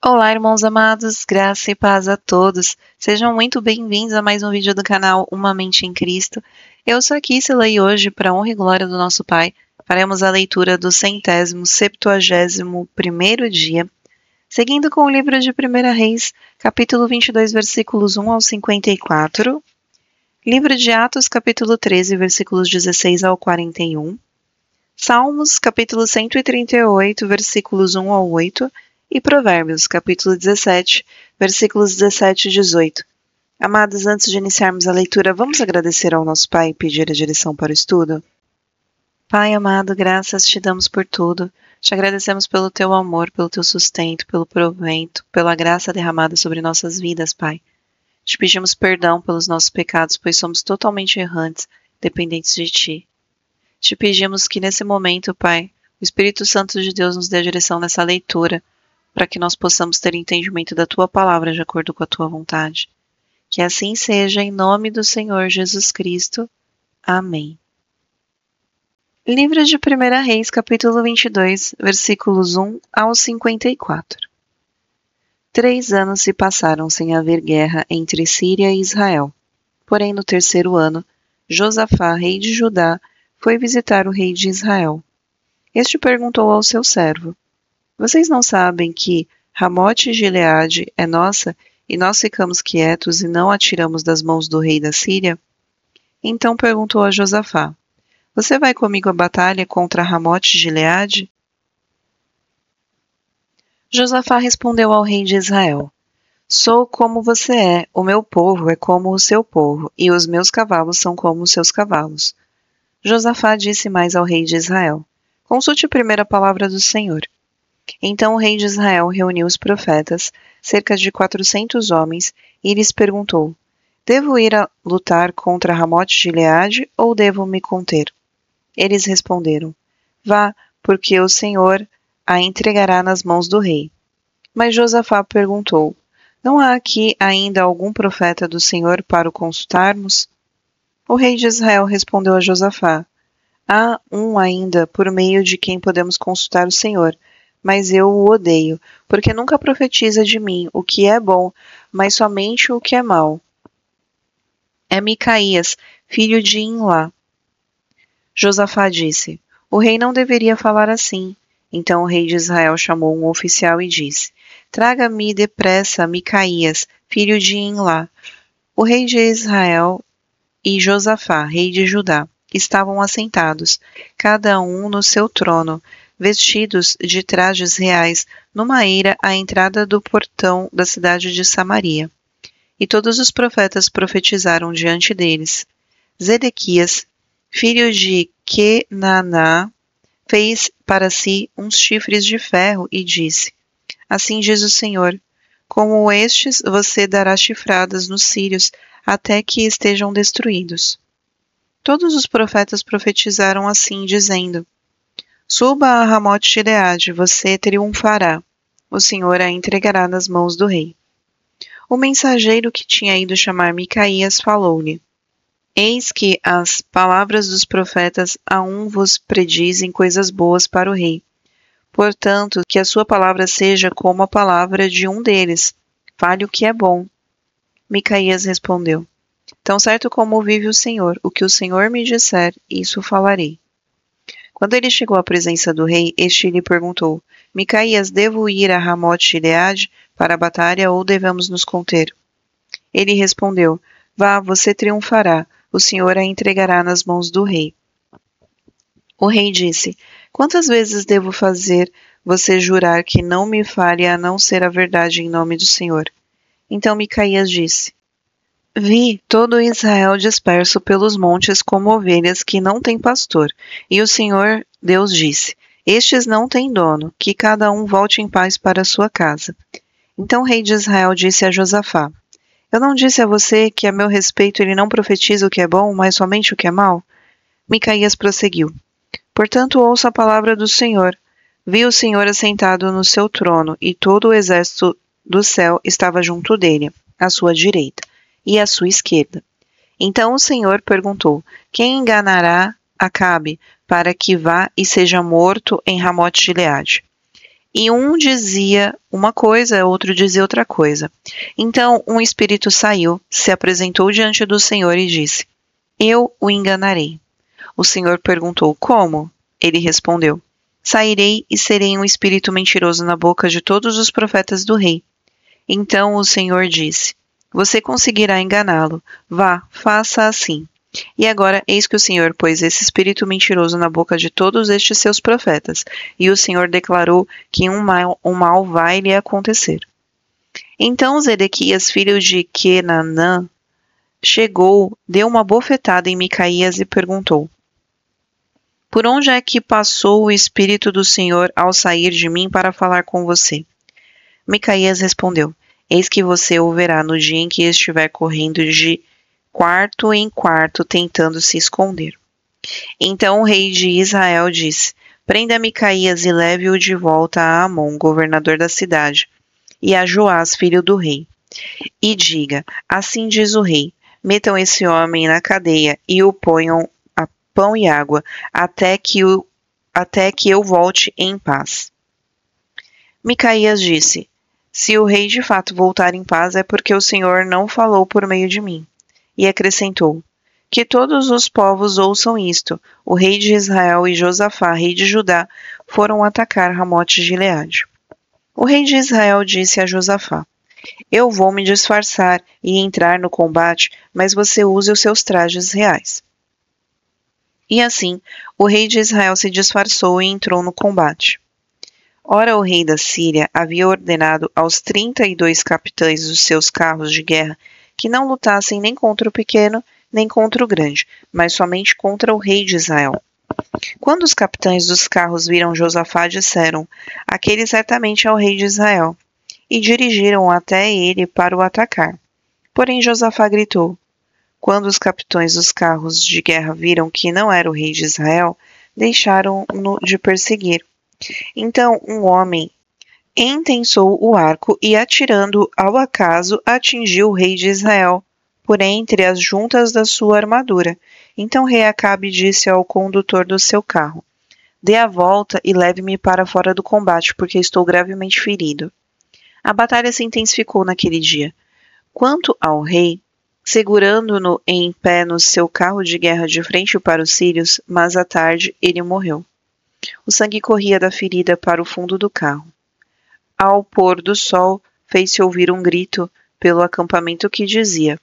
Olá, irmãos amados, graça e paz a todos. Sejam muito bem-vindos a mais um vídeo do canal Uma Mente em Cristo. Eu sou a Kissela e hoje, para a honra e glória do nosso Pai, faremos a leitura do 171º dia, seguindo com o livro de 1 Reis, capítulo 22, versículos 1 ao 54, livro de Atos, capítulo 13, versículos 16 ao 41, Salmos, capítulo 138, versículos 1 ao 8, e Provérbios, capítulo 17, versículos 17 e 18. Amados, antes de iniciarmos a leitura, vamos agradecer ao nosso Pai e pedir a direção para o estudo? Pai amado, graças te damos por tudo. Te agradecemos pelo teu amor, pelo teu sustento, pelo provento, pela graça derramada sobre nossas vidas, Pai. Te pedimos perdão pelos nossos pecados, pois somos totalmente errantes, dependentes de ti. Te pedimos que nesse momento, Pai, o Espírito Santo de Deus nos dê a direção nessa leitura, para que nós possamos ter entendimento da Tua palavra de acordo com a Tua vontade. Que assim seja, em nome do Senhor Jesus Cristo. Amém. Livro de 1 Reis, capítulo 22, versículos 1 ao 54. 3 anos se passaram sem haver guerra entre Síria e Israel. Porém, no 3º ano, Josafá, rei de Judá, foi visitar o rei de Israel. Este perguntou ao seu servo: Vocês não sabem que Ramote-Gileade é nossa e nós ficamos quietos e não a tiramos das mãos do rei da Síria? Então perguntou a Josafá: Você vai comigo à batalha contra Ramote-Gileade? Josafá respondeu ao rei de Israel: Sou como você é, o meu povo é como o seu povo, e os meus cavalos são como os seus cavalos. Josafá disse mais ao rei de Israel: Consulte primeiro a palavra do Senhor. Então o rei de Israel reuniu os profetas, cerca de 400 homens, e lhes perguntou: Devo ir a lutar contra Ramote-Gileade ou devo me conter? Eles responderam: Vá, porque o Senhor a entregará nas mãos do rei. Mas Josafá perguntou: Não há aqui ainda algum profeta do Senhor para o consultarmos? O rei de Israel respondeu a Josafá: Há um ainda por meio de quem podemos consultar o Senhor, mas eu o odeio, porque nunca profetiza de mim o que é bom, mas somente o que é mau. É Micaías, filho de Imlá. Josafá disse: O rei não deveria falar assim. Então o rei de Israel chamou um oficial e disse: Traga-me depressa Micaías, filho de Imlá. O rei de Israel e Josafá, rei de Judá, estavam assentados, cada um no seu trono, vestidos de trajes reais, numa eira à entrada do portão da cidade de Samaria. E todos os profetas profetizaram diante deles. Zedequias, filho de Quenaná, fez para si uns chifres de ferro e disse: Assim diz o Senhor, como estes você dará chifradas nos sírios até que estejam destruídos. Todos os profetas profetizaram assim, dizendo: Suba a Ramote-Gileade, você triunfará. O Senhor a entregará nas mãos do rei. O mensageiro que tinha ido chamar Micaías falou-lhe: Eis que as palavras dos profetas a um vos predizem coisas boas para o rei. Portanto, que a sua palavra seja como a palavra de um deles. Fale o que é bom. Micaías respondeu: Tão certo como vive o Senhor, o que o Senhor me disser, isso falarei. Quando ele chegou à presença do rei, este lhe perguntou: Micaías, devo ir a Ramote-Gileade para a batalha ou devemos nos conter? Ele respondeu: Vá, você triunfará, o Senhor a entregará nas mãos do rei. O rei disse: Quantas vezes devo fazer você jurar que não me fale a não ser a verdade em nome do Senhor? Então Micaías disse: Vi todo Israel disperso pelos montes como ovelhas que não têm pastor. E o Senhor Deus disse: Estes não têm dono, que cada um volte em paz para a sua casa. Então o rei de Israel disse a Josafá: Eu não disse a você que a meu respeito ele não profetiza o que é bom, mas somente o que é mau? Micaías prosseguiu: Portanto, ouça a palavra do Senhor. Vi o Senhor assentado no seu trono, e todo o exército do céu estava junto dele, à sua direita e à sua esquerda. Então o Senhor perguntou: Quem enganará Acabe para que vá e seja morto em Ramote-Gileade? E um dizia uma coisa, outro dizia outra coisa. Então um espírito saiu, se apresentou diante do Senhor e disse: Eu o enganarei. O Senhor perguntou: Como? Ele respondeu: Sairei e serei um espírito mentiroso na boca de todos os profetas do rei. Então o Senhor disse: Você conseguirá enganá-lo. Vá, faça assim. E agora, eis que o Senhor pôs esse espírito mentiroso na boca de todos estes seus profetas, e o Senhor declarou que um mal vai lhe acontecer. Então Zedequias, filho de Quenanã, chegou, deu uma bofetada em Micaías e perguntou: Por onde é que passou o Espírito do Senhor ao sair de mim para falar com você? Micaías respondeu: Eis que você o verá no dia em que estiver correndo de quarto em quarto, tentando se esconder. Então o rei de Israel disse: Prenda Micaías e leve-o de volta a Amon, governador da cidade, e a Joás, filho do rei. E diga: Assim diz o rei: Metam esse homem na cadeia e o ponham a pão e água, até que eu volte em paz. Micaías disse: Se o rei de fato voltar em paz, é porque o Senhor não falou por meio de mim. E acrescentou: Que todos os povos ouçam isto: o rei de Israel e Josafá, rei de Judá, foram atacar Ramote de Gileade. O rei de Israel disse a Josafá: Eu vou me disfarçar e entrar no combate, mas você use os seus trajes reais. E assim, o rei de Israel se disfarçou e entrou no combate. Ora, o rei da Síria havia ordenado aos 32 capitães dos seus carros de guerra que não lutassem nem contra o pequeno, nem contra o grande, mas somente contra o rei de Israel. Quando os capitães dos carros viram Josafá, disseram: Aquele certamente é o rei de Israel, e dirigiram até ele para o atacar. Porém Josafá gritou. Quando os capitães dos carros de guerra viram que não era o rei de Israel, deixaram-no de perseguir. Então um homem entensou o arco e, atirando ao acaso, atingiu o rei de Israel, por entre as juntas da sua armadura. Então o rei Acabe disse ao condutor do seu carro: Dê a volta e leve-me para fora do combate, porque estou gravemente ferido. A batalha se intensificou naquele dia. Quanto ao rei, segurando-no em pé no seu carro de guerra de frente para os sírios, mas à tarde ele morreu. O sangue corria da ferida para o fundo do carro. Ao pôr do sol, fez-se ouvir um grito pelo acampamento que dizia: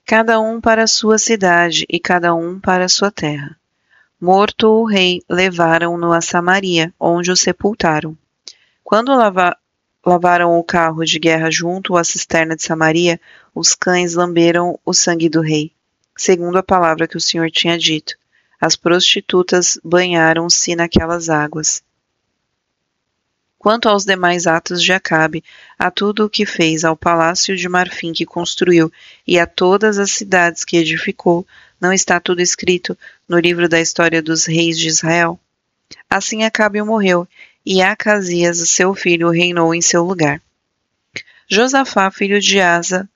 Cada um para a sua cidade e cada um para a sua terra. Morto o rei, levaram-no a Samaria, onde o sepultaram. Quando lavaram o carro de guerra junto à cisterna de Samaria, os cães lamberam o sangue do rei, segundo a palavra que o Senhor tinha dito. As prostitutas banharam-se naquelas águas. Quanto aos demais atos de Acabe, a tudo o que fez, ao palácio de marfim que construiu e a todas as cidades que edificou, não está tudo escrito no livro da história dos reis de Israel? Assim Acabe morreu, e Acasias, seu filho, reinou em seu lugar. Josafá, filho de Asa,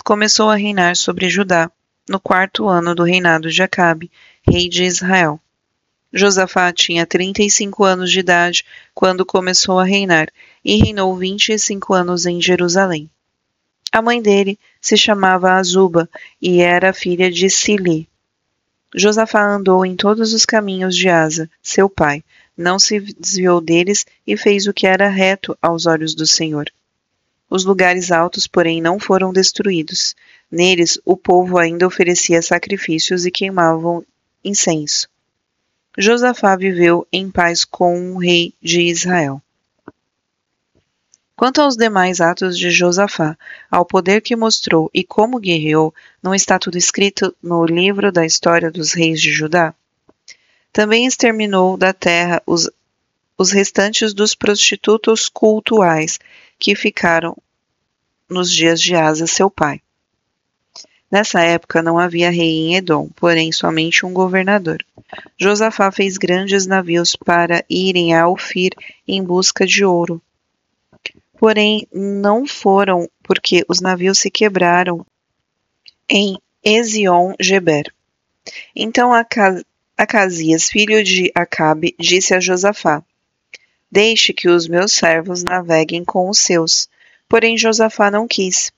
começou a reinar sobre Judá, no 4º ano do reinado de Acabe, rei de Israel. Josafá tinha 35 anos de idade quando começou a reinar, e reinou 25 anos em Jerusalém. A mãe dele se chamava Azuba, e era filha de Sili. Josafá andou em todos os caminhos de Asa, seu pai, não se desviou deles e fez o que era reto aos olhos do Senhor. Os lugares altos, porém, não foram destruídos. Neles, o povo ainda oferecia sacrifícios e queimavam incenso. Josafá viveu em paz com o rei de Israel. Quanto aos demais atos de Josafá, ao poder que mostrou e como guerreou, não está tudo escrito no livro da história dos reis de Judá? Também exterminou da terra os restantes dos prostitutos cultuais que ficaram nos dias de Asa, seu pai. Nessa época não havia rei em Edom, porém somente um governador. Josafá fez grandes navios para irem a Ofir em busca de ouro. Porém não foram, porque os navios se quebraram em Ezion-Geber. Então Acasias, filho de Acabe, disse a Josafá: Deixe que os meus servos naveguem com os seus. Porém Josafá não quis.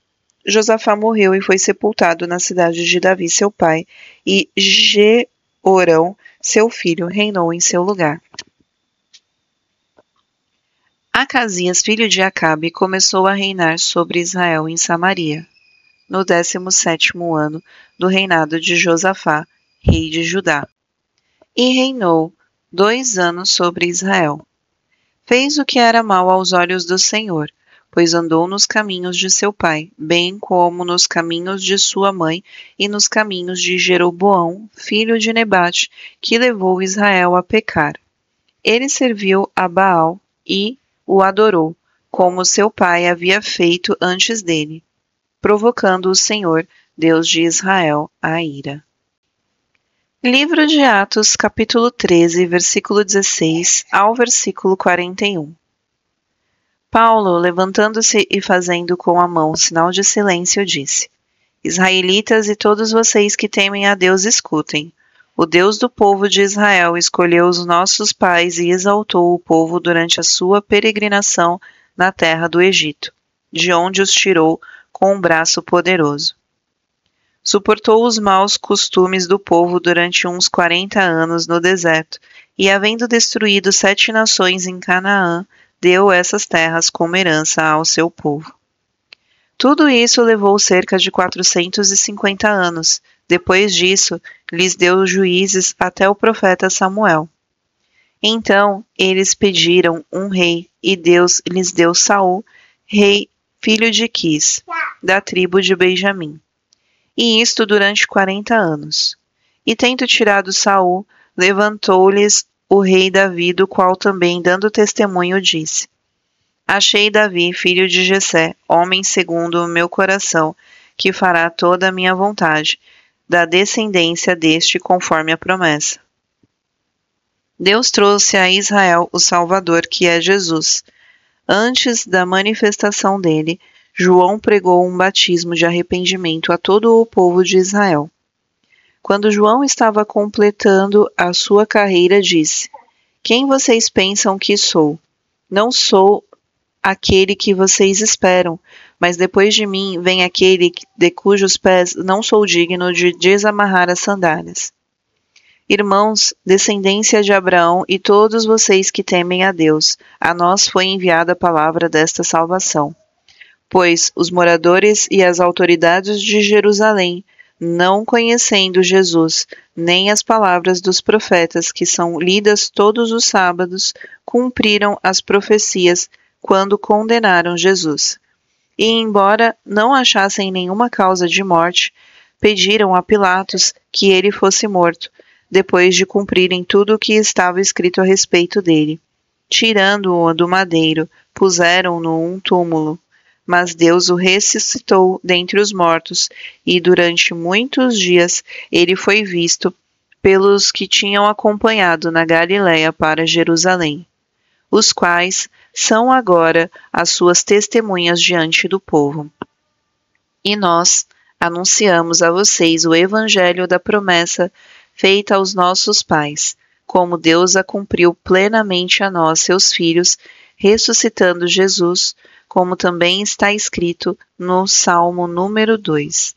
Josafá morreu e foi sepultado na cidade de Davi, seu pai, e Jeorão, seu filho, reinou em seu lugar. Acasias, filho de Acabe, começou a reinar sobre Israel em Samaria, no 17º ano do reinado de Josafá, rei de Judá. E reinou 2 anos sobre Israel. Fez o que era mal aos olhos do Senhor, pois andou nos caminhos de seu pai, bem como nos caminhos de sua mãe e nos caminhos de Jeroboão, filho de Nebate, que levou Israel a pecar. Ele serviu a Baal e o adorou, como seu pai havia feito antes dele, provocando o Senhor, Deus de Israel, a ira. Livro de Atos, capítulo 13, versículo 16 ao versículo 41. Paulo, levantando-se e fazendo com a mão sinal de silêncio, disse: Israelitas e todos vocês que temem a Deus, escutem. O Deus do povo de Israel escolheu os nossos pais e exaltou o povo durante a sua peregrinação na terra do Egito, de onde os tirou com um braço poderoso. Suportou os maus costumes do povo durante uns 40 anos no deserto, e havendo destruído 7 nações em Canaã, deu essas terras como herança ao seu povo. Tudo isso levou cerca de 450 anos. Depois disso, lhes deu juízes até o profeta Samuel. Então, eles pediram um rei, e Deus lhes deu Saul, rei, filho de Quis, da tribo de Benjamim. E isto durante 40 anos. E tendo tirado Saul, levantou-lhes o rei Davi, do qual também, dando testemunho, disse: Achei Davi, filho de Jessé, homem segundo o meu coração, que fará toda a minha vontade, da descendência deste conforme a promessa. Deus trouxe a Israel o Salvador, que é Jesus. Antes da manifestação dele, João pregou um batismo de arrependimento a todo o povo de Israel. Quando João estava completando a sua carreira, disse: Quem vocês pensam que sou? Não sou aquele que vocês esperam, mas depois de mim vem aquele de cujos pés não sou digno de desamarrar as sandálias. Irmãos, descendência de Abraão e todos vocês que temem a Deus, a nós foi enviada a palavra desta salvação. Pois os moradores e as autoridades de Jerusalém, não conhecendo Jesus, nem as palavras dos profetas que são lidas todos os sábados, cumpriram as profecias quando condenaram Jesus. E, embora não achassem nenhuma causa de morte, pediram a Pilatos que ele fosse morto, depois de cumprirem tudo o que estava escrito a respeito dele. Tirando-o do madeiro, puseram-no um túmulo. Mas Deus o ressuscitou dentre os mortos, e durante muitos dias ele foi visto pelos que tinham acompanhado na Galiléia para Jerusalém, os quais são agora as suas testemunhas diante do povo. E nós anunciamos a vocês o evangelho da promessa feita aos nossos pais, como Deus a cumpriu plenamente a nós, seus filhos, ressuscitando Jesus, como também está escrito no Salmo número 2.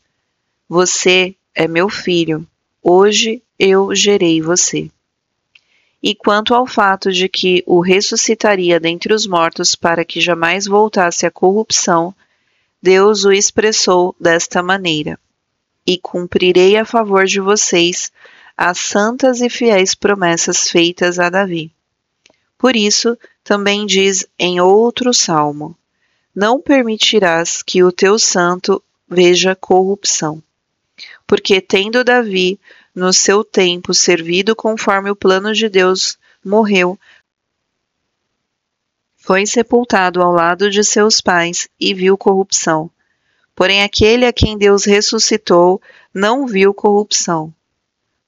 Você é meu filho, hoje eu gerei você. E quanto ao fato de que o ressuscitaria dentre os mortos para que jamais voltasse à corrupção, Deus o expressou desta maneira: E cumprirei a favor de vocês as santas e fiéis promessas feitas a Davi. Por isso, também diz em outro salmo: Não permitirás que o teu santo veja corrupção. Porque tendo Davi, no seu tempo, servido conforme o plano de Deus, morreu, foi sepultado ao lado de seus pais e viu corrupção. Porém, aquele a quem Deus ressuscitou não viu corrupção.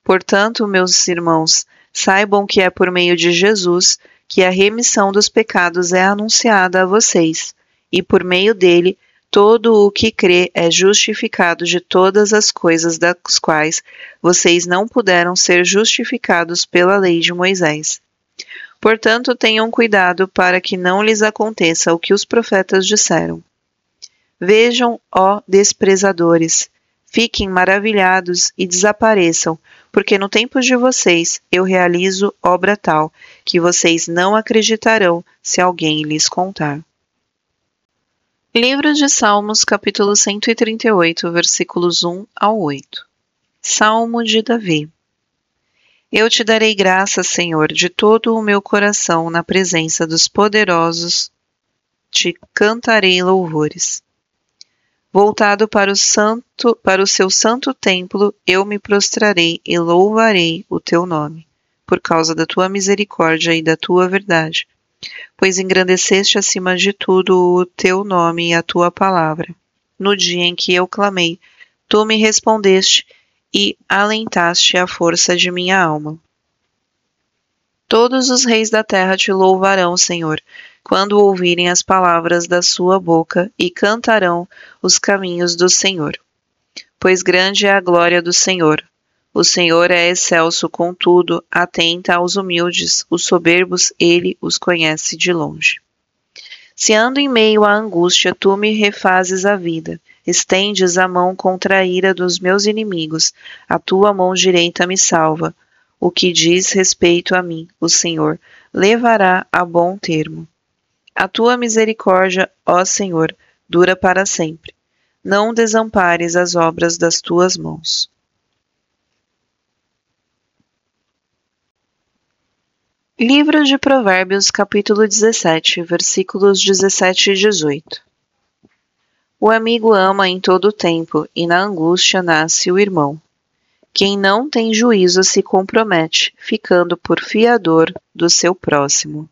Portanto, meus irmãos, saibam que é por meio de Jesus que a remissão dos pecados é anunciada a vocês, e por meio dele, todo o que crê é justificado de todas as coisas das quais vocês não puderam ser justificados pela lei de Moisés. Portanto, tenham cuidado para que não lhes aconteça o que os profetas disseram. Vejam, ó desprezadores, fiquem maravilhados e desapareçam, porque no tempo de vocês eu realizo obra tal, que vocês não acreditarão se alguém lhes contar. Livro de Salmos, capítulo 138, versículos 1 ao 8. Salmo de Davi. Eu te darei graças, Senhor, de todo o meu coração, na presença dos poderosos, te cantarei louvores. Voltado para o seu santo templo, eu me prostrarei e louvarei o teu nome, por causa da tua misericórdia e da tua verdade, pois engrandeceste acima de tudo o teu nome e a tua palavra. No dia em que eu clamei, tu me respondeste e alentaste a força de minha alma. Todos os reis da terra te louvarão, Senhor, quando ouvirem as palavras da sua boca, e cantarão os caminhos do Senhor. Pois grande é a glória do Senhor. O Senhor é excelso, contudo, atenta aos humildes, os soberbos ele os conhece de longe. Se ando em meio à angústia, tu me refazes a vida. Estendes a mão contra a ira dos meus inimigos, a tua mão direita me salva. O que diz respeito a mim, o Senhor, levará a bom termo. A tua misericórdia, ó Senhor, dura para sempre. Não desampares as obras das tuas mãos. Livro de Provérbios, capítulo 17, versículos 17 e 18. O amigo ama em todo o tempo, e na angústia nasce o irmão. Quem não tem juízo se compromete, ficando por fiador do seu próximo.